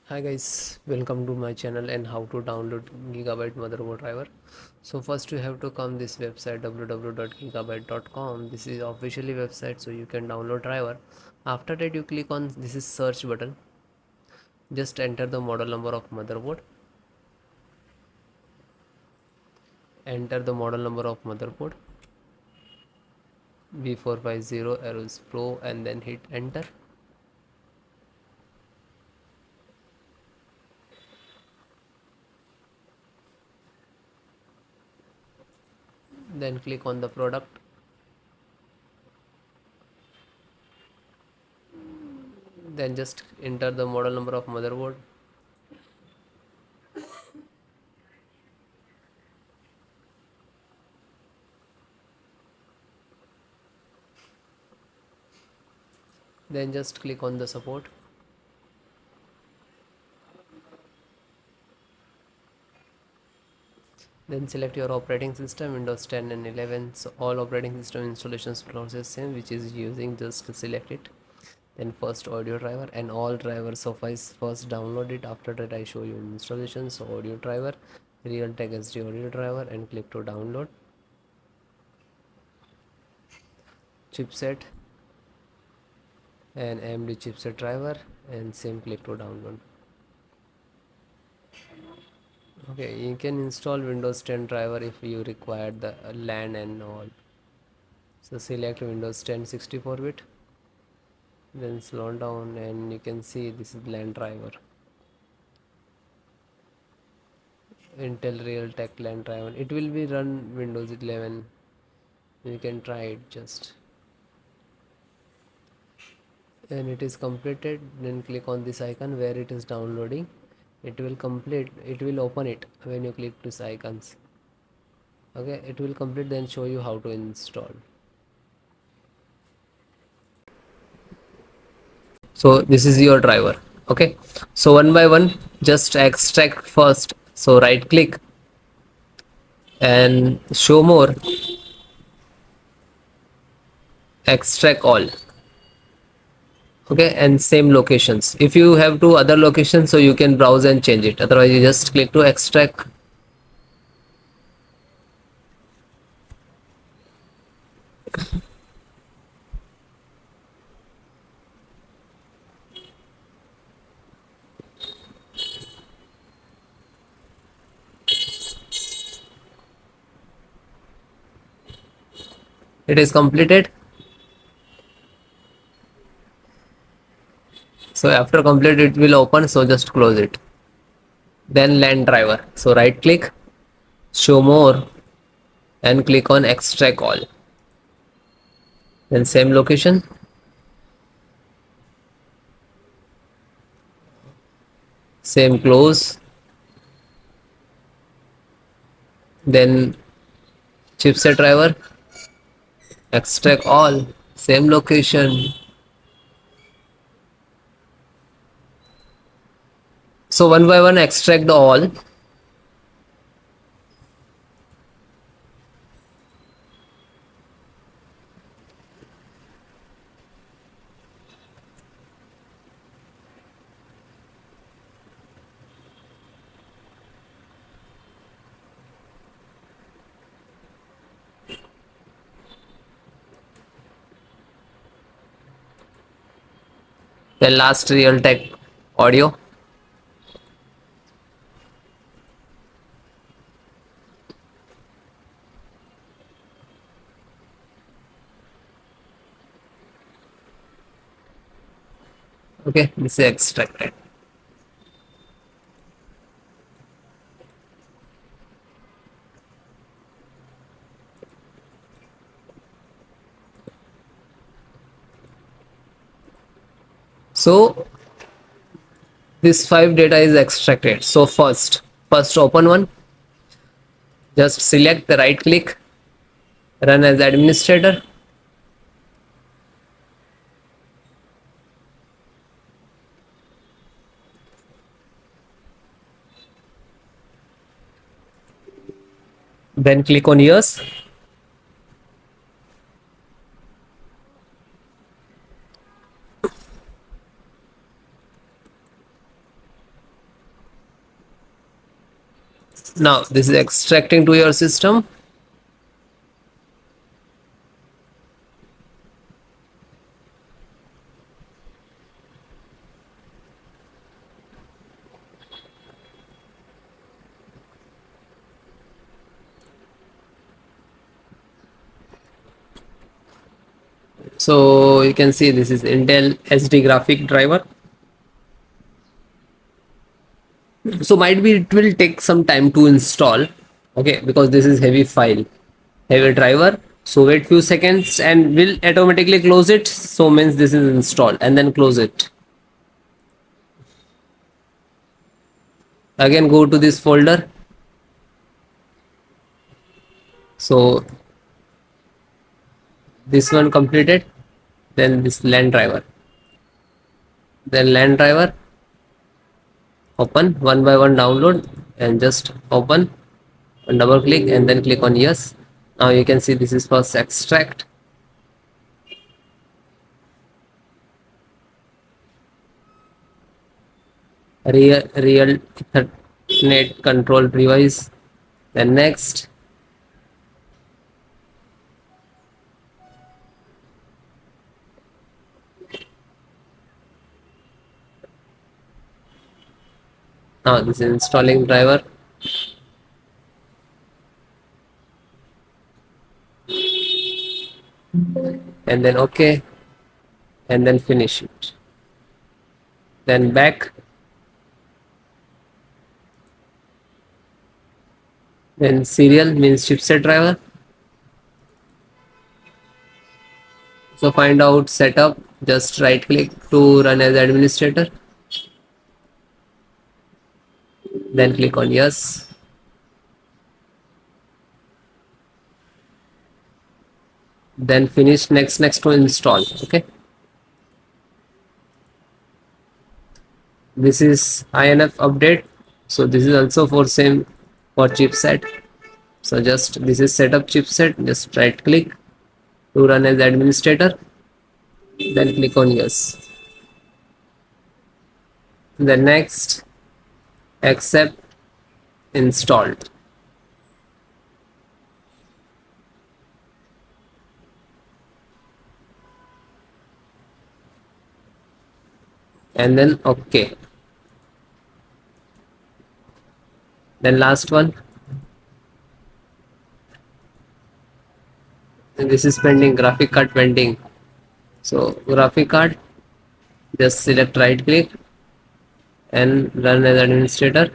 Hi guys, welcome to my channel and how to download Gigabyte motherboard driver. So first you have to come this website www.gigabyte.com. This is officially website, so you can download driver. After that you click on this is search button. Just enter the model number of motherboard. Enter the model number of motherboard B450 AORUS Pro and then hit enter. Then click on the product. Then just enter the model number of motherboard. Then just click on the support. Then select your operating system, Windows 10 and 11. So all operating system installations process same, which is using, just select it. Then first audio driver and all drivers suffice. First download it. After that I show you installation. So audio driver, Realtek SD audio driver, and click to download. Chipset and AMD chipset driver, and same click to download. Okay, you can install Windows 10 driver if you require the LAN and all. So select Windows 10 64-bit. Then slow down and you can see this is LAN driver, Intel Realtek LAN driver. It will be run Windows 11. You can try it just. And it is completed, then click on this icon where it is downloading. It will complete, it will open it when you click this icons. Okay, it will complete, then show you how to install. So this is your driver. Okay, so one by one just extract first. So right click and show more, extract all. Okay, and same locations. If you have two other locations, so you can browse and change it, otherwise you just click to extract. It is completed. So after complete it will open, so just close it. Then LAN driver, so right click, show more, and click on extract all. Then same location, same close. Then chipset driver, extract all, same location. So one by one extract the all. Then last Realtek audio. Okay, this is extracted. So this 5 data is extracted. So first open one, just select the right click, run as administrator. Then click on yes. Now this is extracting to your system. So you can see this is Intel SD graphic driver. So might be it will take some time to install, okay, because this is heavy file, heavy driver. So wait few seconds and will automatically close it. So means this is installed, and then close it. Again go to this folder. So this one completed, then this LAN driver, then LAN driver, open one by one, download, and just open and double click and then click on yes. Now you can see this is first extract. Real Ethernet control device. Then next, now this is installing driver. And then okay, and then finish it. Then back, then serial means chipset driver. So find out setup, just right click to run as administrator, then click on yes. Then finish next to install. Okay, this is INF update. So this is also for same for chipset. So just this is setup chipset, just right click to run as administrator, then click on yes. Then next, accept, installed, and then okay. Then last one, and this is pending, graphic card pending. So graphic card, just select right click and run as administrator.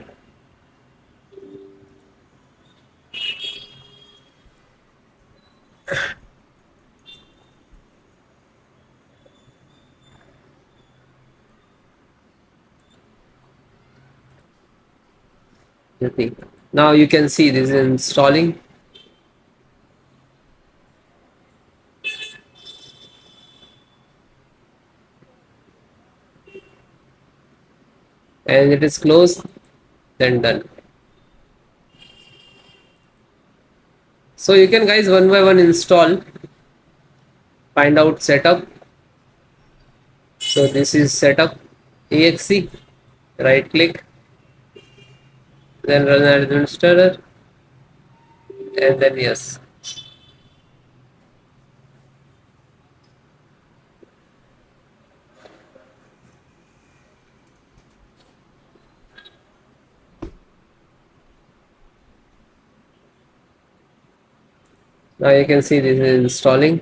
Okay. Now you can see this is installing. And it is closed, then done. So you can guys one by one install, find out setup. So this is setup exe, right click, then run as administrator, and then yes. Now you can see this is installing.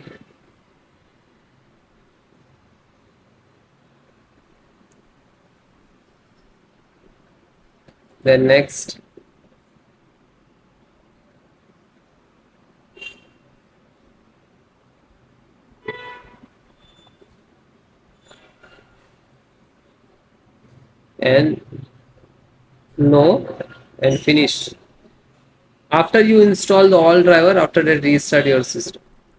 Then next, and no, and finish. After you install the all driver, after that restart your system.